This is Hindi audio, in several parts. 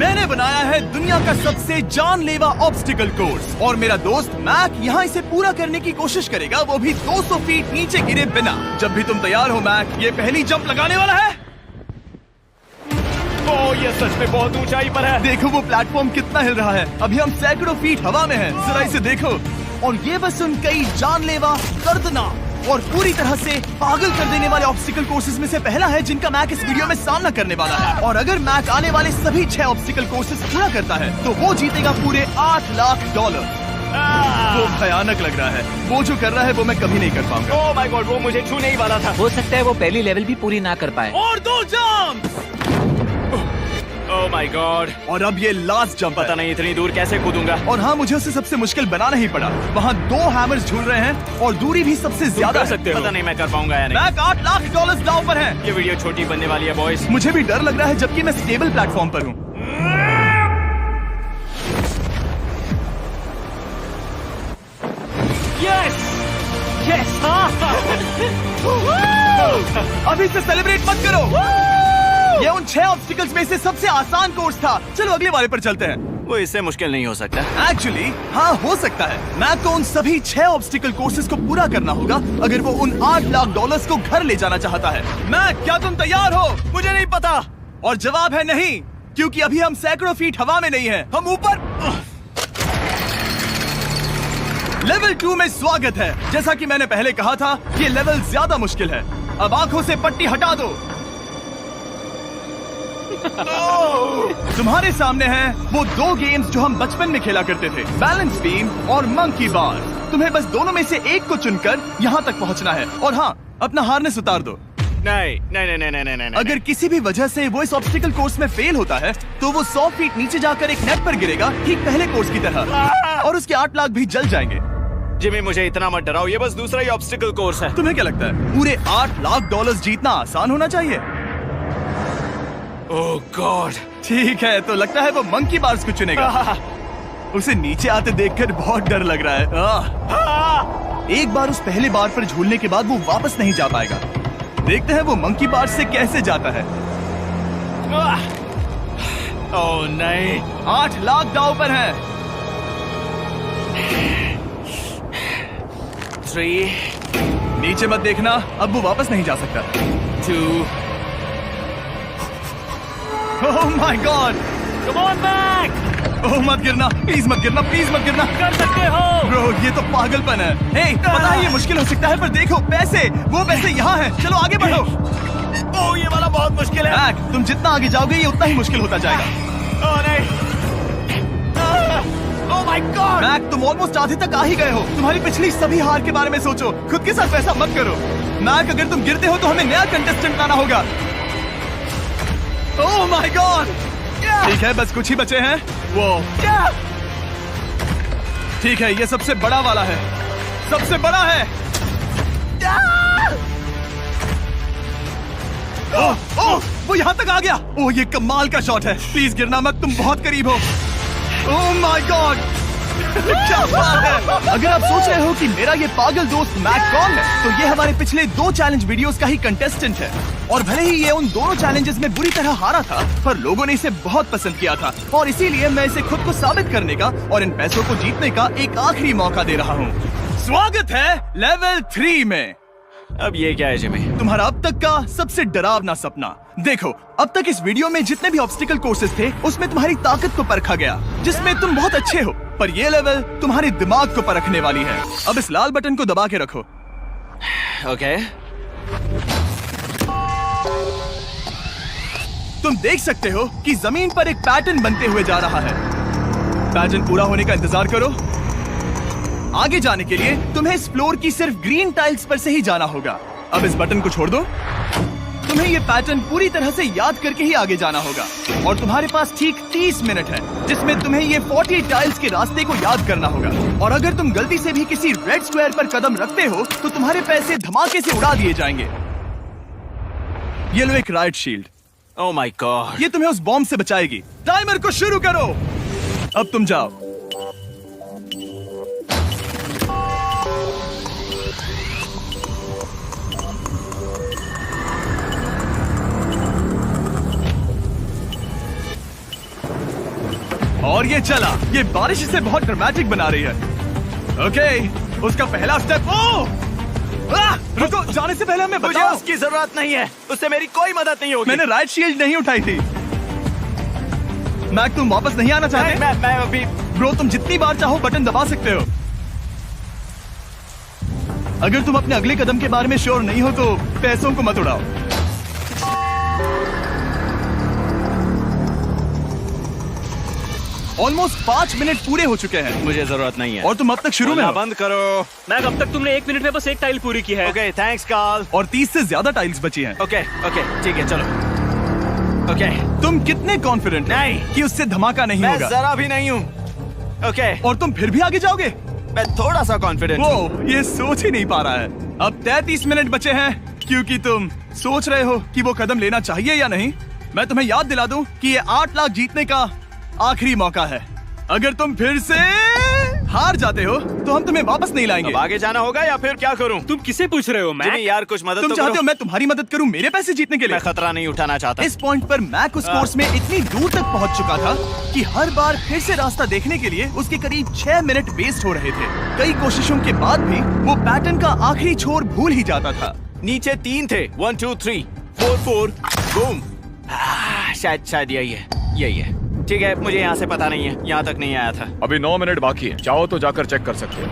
मैंने बनाया है दुनिया का सबसे जानलेवा ऑब्स्टिकल कोर्स और मेरा दोस्त मैक यहाँ इसे पूरा करने की कोशिश करेगा, वो भी 200 फीट नीचे गिरे बिना। जब भी तुम तैयार हो मैक, ये पहली जंप लगाने वाला है। ओह, ये सच में बहुत ऊंचाई पर है। देखो वो प्लेटफॉर्म कितना हिल रहा है। अभी हम सैकड़ों फीट हवा में हैं। जरा इसे देखो। और ये बस उन कई जानलेवा, दर्दनाक और पूरी तरह से पागल कर देने वाले ऑब्स्टिकल कोर्सेज में से पहला है जिनका मैक इस वीडियो में सामना करने वाला है। और अगर मैक आने वाले सभी 6 ऑब्स्टिकल कोर्सेज पूरा करता है तो वो जीतेगा पूरे $8 लाख। वो भयानक लग रहा है। वो जो कर रहा है वो मैं कभी नहीं कर पाऊंगा। ओह माय गॉड, वो मुझे छूने ही वाला था। हो सकता है वो पहली लेवल भी पूरी ना कर पाए। और 2 जंप। Oh my God. और अब ये लास्ट जंप पता नहीं इतनी दूर कैसे कूदूंगा। और हाँ, मुझे उसे सबसे मुश्किल बनाना ही पड़ा। वहाँ 2 हैमर्स झूल रहे हैं और दूरी भी सबसे ज्यादा कर सकते हो। पता नहीं मैं कर पाऊंगा या नहीं। मैक $8 लाख दांव पर है। ये वीडियो छोटी बनने वाली है बॉयज। मुझे भी डर लग रहा है जबकि मैं स्टेबल प्लेटफॉर्म पर हूँ। Yes yes. अभी से सेलिब्रेट मत करो। ये उन 6 ऑब्स्टिकल्स में से सबसे आसान कोर्स था। चलो अगले वाले पर चलते हैं। वो इससे मुश्किल नहीं हो सकता। एक्चुअली हाँ, हो सकता है। मैक को उन सभी 6 ऑब्स्टिकल कोर्सेज को पूरा करना होगा अगर वो उन $8 लाख को घर ले जाना चाहता है। मैक, क्या तुम तैयार हो? मुझे नहीं पता। और जवाब है नहीं, क्योंकि अभी हम सैकड़ों फीट हवा में नहीं हैं। हम ऊपर। लेवल 2 में स्वागत है। जैसा कि मैंने पहले कहा था, ये लेवल ज्यादा मुश्किल है। अब आंखों से पट्टी हटा दो। तुम्हारे सामने हैं वो 2 गेम्स जो हम बचपन में खेला करते थे, बैलेंस बीम और मंकी बार। तुम्हें बस दोनों में से एक को चुनकर यहाँ तक पहुँचना है। और हाँ, अपना हार्नेस उतार दो। नहीं नहीं नहीं नहीं नहीं नहीं। अगर किसी भी वजह से वो इस ऑब्स्टिकल कोर्स में फेल होता है तो वो 100 फीट नीचे जाकर एक नेट पर गिरेगा, ठीक पहले कोर्स की तरह, और उसके 8 लाख भी जल जाएंगे। जिमी, मुझे इतना मत डराओ। ये बस दूसरा ही ऑब्स्टिकल कोर्स है। तुम्हें क्या लगता है पूरे $8 लाख जीतना आसान होना चाहिए? ओह गॉड। ठीक है, तो लगता है वो मंकी बार्स को चुनेगा। उसे नीचे आते देखकर बहुत डर लग रहा है। एक बार उस पहले बार पर झूलने के बाद वो वापस नहीं जा पाएगा। देखते हैं वो मंकी बार से कैसे जाता है। ओह नहीं। $8 लाख दांव पर है। 3 नीचे मत देखना, अब वो वापस नहीं जा सकता। 2 oh my god. Come on back. ओह मत गिरना, प्लीज मत गिरना, प्लीज मत गिरना। कर सकते हो। ब्रो, ये तो पागलपन है। हे, पता है ये मुश्किल हो सकता है, पर देखो पैसे, वो पैसे यहाँ हैं। चलो आगे बढ़ो। ओह, ये वाला बहुत मुश्किल है। मैक, तुम जितना आगे जाओगे ये उतना ही मुश्किल होता जाएगा। ओह नहीं। ओह माय गॉड। मैक, तुम ऑलमोस्ट आधे तक आ ही गए हो। तुम्हारी पिछली सभी हार के बारे में सोचो। खुद के साथ वैसा मत करो। मैक, अगर तुम गिरते हो तो हमें नया कंटेस्टेंट लाना होगा। ओह माय गॉड। ठीक है, बस कुछ ही बचे हैं। वो ठीक है, ये सबसे बड़ा वाला है। सबसे बड़ा है। ओह ओह, वो यहाँ तक आ गया। ओह, ये कमाल का शॉट है। प्लीज गिरना मत, तुम बहुत करीब हो। ओह माय गॉड, क्या बात है। अगर आप सोच रहे हो कि मेरा ये पागल दोस्त मैक कौन है, तो ये हमारे पिछले 2 चैलेंज वीडियोस का ही कंटेस्टेंट है। और भले ही ये उन दोनों चैलेंजेस में बुरी तरह हारा था, पर लोगों ने इसे बहुत पसंद किया था और इसीलिए मैं इसे खुद को साबित करने का और इन पैसों को जीतने का एक आखिरी मौका दे रहा हूँ। स्वागत है लेवल 3 में। अब ये क्या है जिमी? तुम्हारा अब तक का सबसे डरावना सपना। देखो, अब तक इस वीडियो में जितने भी ऑब्स्टिकल कोर्सेज थे उसमें तुम्हारी ताकत को परखा गया, जिसमें तुम बहुत अच्छे हो। पर ये लेवल तुम्हारे दिमाग को परखने वाली है। अब इस लाल बटन को दबा के रखो। ओके। तुम देख सकते हो कि जमीन पर एक पैटर्न बनते हुए जा रहा है। पैटर्न पूरा होने का इंतजार करो। आगे जाने के लिए तुम्हें इस फ्लोर की सिर्फ ग्रीन टाइल्स पर से ही जाना होगा। अब इस बटन को छोड़ दो। तुम्हें ये पैटर्न पूरी तरह से याद करके ही आगे जाना होगा और तुम्हारे पास ठीक 30 मिनट है जिसमें तुम्हें ये 40 टाइल्स के रास्ते को याद करना होगा। और अगर तुम गलती से भी किसी रेड स्क्वायर पर कदम रखते हो तो तुम्हारे पैसे धमाके से उड़ा दिए जाएंगे। ये लो एक right shield. Oh my God. ये तुम्हें उस बॉम्ब से बचाएगी। टाइमर को शुरू करो। अब तुम जाओ। और ये चला। ये बारिश इसे बहुत ड्रामेटिक बना रही है। ओके, उसका पहला स्टेप। रुको, जाने से पहले हमें मुझे बताओ। उसकी जरूरत नहीं है, उससे मेरी कोई मदद नहीं होगी। मैंने राइट शील्ड नहीं उठाई थी। मैक, तुम वापस नहीं आना चाहते? मैं अभी। ब्रो, तुम जितनी बार चाहो बटन दबा सकते हो। अगर तुम अपने अगले कदम के बारे में श्योर नहीं हो तो पैसों को मत उड़ाओ। ऑलमोस्ट 5 मिनट पूरे हो चुके हैं मुझे जरूरत नहीं है। और तुम अब तक शुरू में हो। बंद करो। मैक, अब तक तुमने 1 मिनट में बस एक टाइल पूरी की है। Okay, thanks Karl. और 30 से ज्यादा टाइल्स बची हैं। ओके, ठीक है, चलो। ओके, तुम कितने कॉन्फिडेंट नहीं कि उससे धमाका नहीं मैं होगा? जरा भी नहीं हूँ। ओके, और तुम फिर भी आगे जाओगे? मैं थोड़ा सा कॉन्फिडेंट हूँ। वो ये सोच ही नहीं पा रहा है। अब 33 मिनट बचे हैं क्योंकि तुम सोच रहे हो कि वो कदम लेना चाहिए या नहीं। मैं तुम्हें याद दिला दूं कि ये 8 लाख जीतने का आखिरी मौका है। अगर तुम फिर से हार जाते हो तो हम तुम्हें वापस नहीं लाएंगे। अब आगे जाना होगा या फिर क्या करूं? तुम किसे पूछ रहे हो मैक? जिमी यार, कुछ मदद तुम तो चाहते करो। हो मैं तुम्हारी मदद करूं मेरे पैसे जीतने के लिए? मैं खतरा नहीं उठाना चाहता। इस पॉइंट पर मैक उस कोर्स में इतनी दूर तक पहुंच चुका था कि हर बार फिर से रास्ता देखने के लिए उसके करीब 6 मिनट वेस्ट हो रहे थे। कई कोशिशों के बाद भी वो पैटर्न का आखिरी छोर भूल ही जाता था। नीचे 3 थे। 1 2 3 4 4 बूम। शायद यही है। ठीक है, मुझे यहाँ से पता नहीं है, यहाँ तक नहीं आया था। अभी 9 मिनट बाकी है, चाहो तो जाकर चेक कर सकते हो।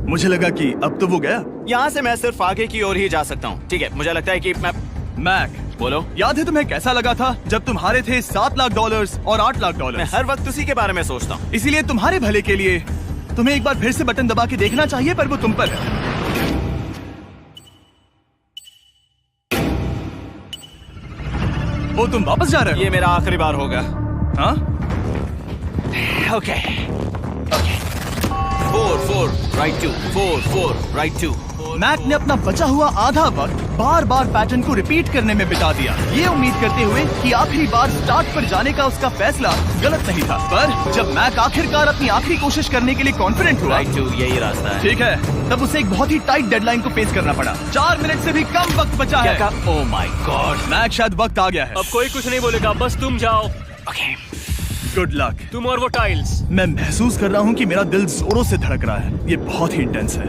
मुझे लगा कि अब तो वो गया। यहाँ से मैं सिर्फ आगे की ओर ही जा सकता हूँ। ठीक है, मुझे लगता है कि मैं। मैक, बोलो। याद है तुम्हें कैसा लगा था जब तुम हारे थे $7 लाख और $8 लाख? मैं हर वक्त उसी के बारे में सोचता हूँ। इसीलिए तुम्हारे भले के लिए तुम्हें एक बार फिर से बटन दबा के देखना चाहिए, पर वो तुम पर है। ओ, तुम वापस जा रहे हो? ये मेरा आखिरी बार होगा। हाँ? Okay 4 4 right 2 4 4 right 2। मैक ने अपना बचा हुआ आधा वक्त बार बार पैटर्न को रिपीट करने में बिता दिया, ये उम्मीद करते हुए कि आखिरी बार स्टार्ट पर जाने का उसका फैसला गलत नहीं था। पर जब मैक आखिरकार अपनी आखिरी कोशिश करने के लिए कॉन्फिडेंट हुआ, राइट 2 यही रास्ता है। ठीक है, तब उसे एक बहुत ही टाइट डेडलाइन को फेस करना पड़ा। 4 मिनट से भी कम वक्त बचा है। ओह माय गॉड। मैक, शायद वक्त आ गया है। अब कोई कुछ नहीं बोलेगा, बस तुम जाओ। Okay, good luck. तुम और वो टाइल्स। मैं महसूस कर रहा हूँ कि मेरा दिल जोरों से धड़क रहा है। ये बहुत ही इंटेंस है।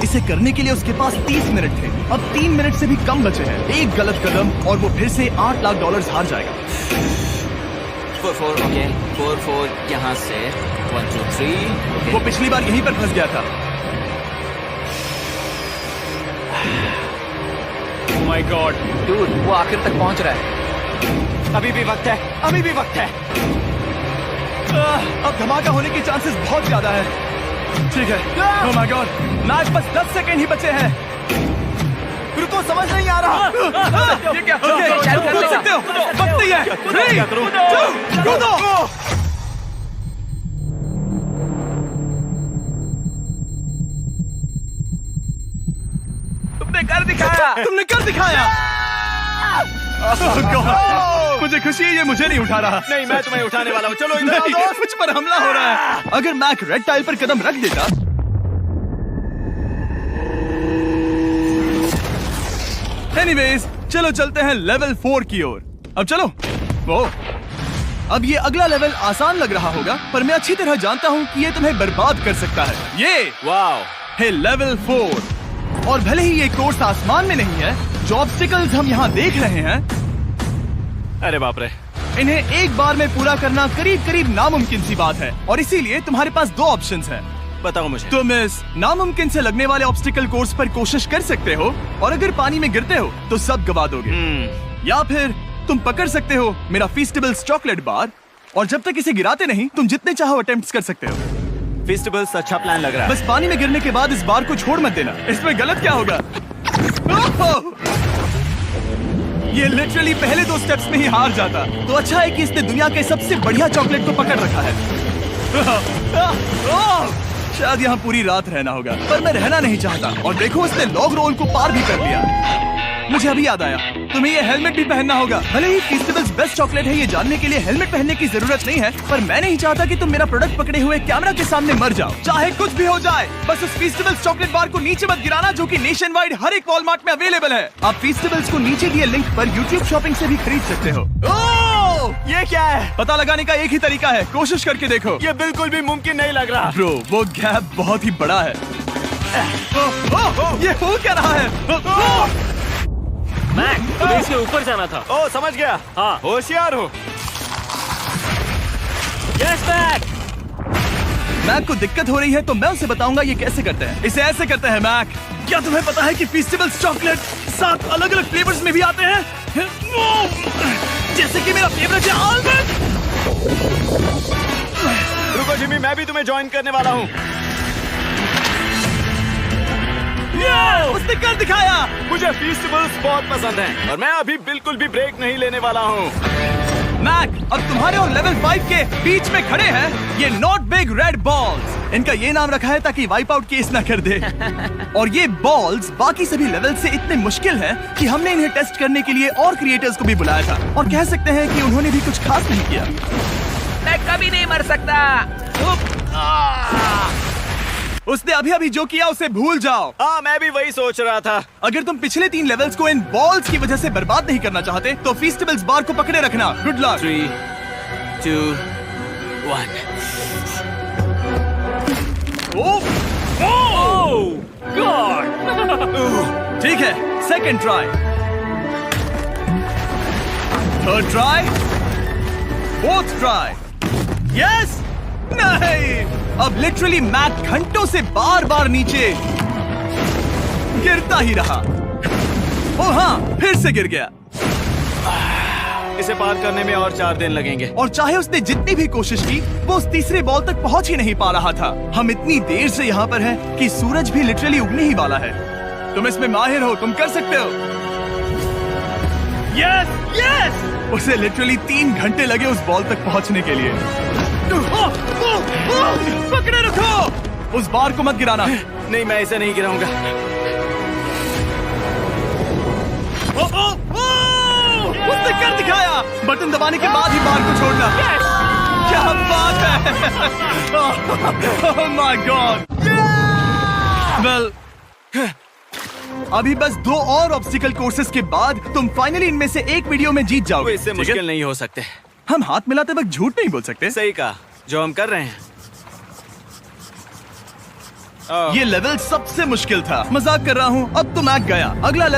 इसे करने के लिए उसके पास 30 मिनट थे। अब 3 मिनट से भी कम बचे हैं। एक गलत कदम और वो फिर से $8 लाख हार जाएगा। 4 4 ओके 4 4 यहाँ से 1 2 3। वो पिछली बार यहीं पर फंस गया था। ओह माय गॉड, डूड, वो आखिर तक पहुंच रहा है। अभी भी वक्त है, अभी भी वक्त है। अब धमाका होने के चांसेस बहुत ज्यादा है। ठीक है। ओह माय गॉड, मैच बस 10 सेकंड ही बचे हैं। रुको, समझ नहीं आ रहा। ये क्या? ओके, चालू कर कूद लेगा। सकते हो। वक्त नहीं है। 3 क्या करूं? 2 कूदो। तुमने कर दिखाया। तुमने कर दिखाया। Oh God, मुझे खुशी है ये मुझे नहीं उठा रहा। नहीं, मैं तुम्हें उठाने वाला हूँ। चलो इधर आओ नहीं, दोस्त। मुझ पर हमला हो रहा है। अगर मैक रेड टाइल पर कदम रख देता। एनीवेज, चलो चलते हैं लेवल 4 की ओर। अब चलो। वो अब ये अगला लेवल आसान लग रहा होगा, पर मैं अच्छी तरह जानता हूँ कि ये तुम्हें बर्बाद कर सकता है। ये वाओ है लेवल 4। और भले ही ये कोर्स आसमान में नहीं है, जो ऑब्स्टिकल्स हम यहाँ देख रहे हैं, अरे बाप रे। इन्हें एक बार में पूरा करना करीब करीब नामुमकिन सी बात है। और इसीलिए तुम्हारे पास 2 ऑप्शंस हैं। बताओ मुझे। तुम इस नामुमकिन से लगने वाले ऑब्स्टिकल कोर्स पर कोशिश कर सकते हो, और अगर पानी में गिरते हो तो सब गवा दोगे। या फिर तुम पकड़ सकते हो मेरा फीस्टेबल्स चॉकलेट बार, और जब तक इसे गिराते नहीं तुम जितने चाहो अटेम्प्ट्स कर सकते हो। फेस्टिवल्स अच्छा प्लान लग रहा है। बस पानी में गिरने के बाद इस बार को छोड़ मत देना। इसमें गलत क्या होगा? ओह! ये लिटरली पहले 2 स्टेप्स में ही हार जाता। तो अच्छा है कि इसने दुनिया के सबसे बढ़िया चॉकलेट को पकड़ रखा है। शायद यहाँ पूरी रात रहना होगा, पर मैं रहना नहीं चाहता। और देखो, इसने लॉग रोल को पार भी कर लिया। मुझे अभी याद आया, तुम्हें ये हेलमेट भी पहनना होगा। भले ही फीस्टेबल्स बेस्ट चॉकलेट है ये जानने के लिए हेलमेट पहनने की जरूरत नहीं है, पर मैं नहीं चाहता कि तुम मेरा प्रोडक्ट पकड़े हुए कैमरा के सामने मर जाओ। चाहे कुछ भी हो जाए, बस उस फीस्टेबल्स चॉकलेट बार को नीचे मत गिराना, जो कि नेशन वाइड हर एक वॉलमार्ट में अवेलेबल है। आप फीस्टेबल्स को नीचे दिए लिंक पर यूट्यूब शॉपिंग से भी खरीद सकते हो। ये क्या है? पता लगाने का एक ही तरीका है, कोशिश करके देखो। ये बिल्कुल भी मुमकिन नहीं लग रहा। ब्रो, वो गैप बहुत ही बड़ा है। ये हो क्या रहा है? मैक, तुम्हें इसके ऊपर जाना था। ओ, समझ गया। हाँ। होशियार हो। Yes Mac. मैक को दिक्कत हो रही है तो मैं उसे बताऊंगा ये कैसे करते हैं। इसे ऐसे करते हैं मैक। क्या तुम्हें पता है कि फीस्टेबल्स चॉकलेट 7 अलग अलग फ्लेवर्स में भी आते हैं? जैसे कि मेरा फेवरेट है आलमंड। रुको जिमी, मैं भी तुम्हें ज्वाइन करने वाला हूँ। उसने कर दिखाया। मुझे फीस्टेबल्स बहुत पसंद हैं और मैं अभी बिल्कुल भी ब्रेक नहीं लेने वाला हूँ। मैक, अब तुम्हारे और लेवल 5 के बीच में खड़े हैं ये नॉट बिग रेड बॉल्स। इनका ये नाम रखा है ताकि वाइप आउट केस ना कर दे। और ये बॉल्स बाकी सभी लेवल से इतने मुश्किल हैं कि हमने इन्हें टेस्ट करने के लिए और क्रिएटर्स को भी बुलाया था, और कह सकते हैं कि उन्होंने भी कुछ खास नहीं किया। मैं कभी नहीं मर सकता। उसने अभी अभी जो किया उसे भूल जाओ। हाँ, मैं भी वही सोच रहा था। अगर तुम पिछले 3 लेवल्स को इन बॉल्स की वजह से बर्बाद नहीं करना चाहते तो फीस्टेबल्स बार को पकड़े रखना। Good luck. 3, 2, 1। गॉड। ठीक है, second try, third try, fourth try. Yes, नहीं। अब लिटरली मैक घंटों से बार बार नीचे गिरता ही रहा। ओ हाँ, फिर से गिर गया। इसे पार करने में और 4 दिन लगेंगे। और चाहे उसने जितनी भी कोशिश की, वो उस तीसरे बॉल तक पहुंच ही नहीं पा रहा था। हम इतनी देर से यहाँ पर हैं कि सूरज भी लिटरली उगने ही वाला है। तुम इसमें माहिर हो, तुम कर सकते हो। Yes, yes. उसे लिटरली 3 घंटे लगे उस बॉल तक पहुंचने के लिए। पकड़े रखो, उस बार को मत गिराना। नहीं, मैं इसे नहीं गिराऊंगा। उसने कर दिखाया। बटन दबाने के बाद ही बार को छोड़ना। क्या बात है। ओह माय गॉड। वेल, अभी बस 2 और ऑब्स्टिकल कोर्सेस के बाद तुम फाइनली इनमें से एक वीडियो में जीत वो जाओगे। इससे ठीक है? मुश्किल नहीं हो सकते। हम हाथ मिलाते वक्त झूठ नहीं बोल सकते। सही कहा, जो हम कर रहे हैं। ये लेवल सबसे मुश्किल था। मजाक कर रहा हूँ। अब तो मैक गया। अगला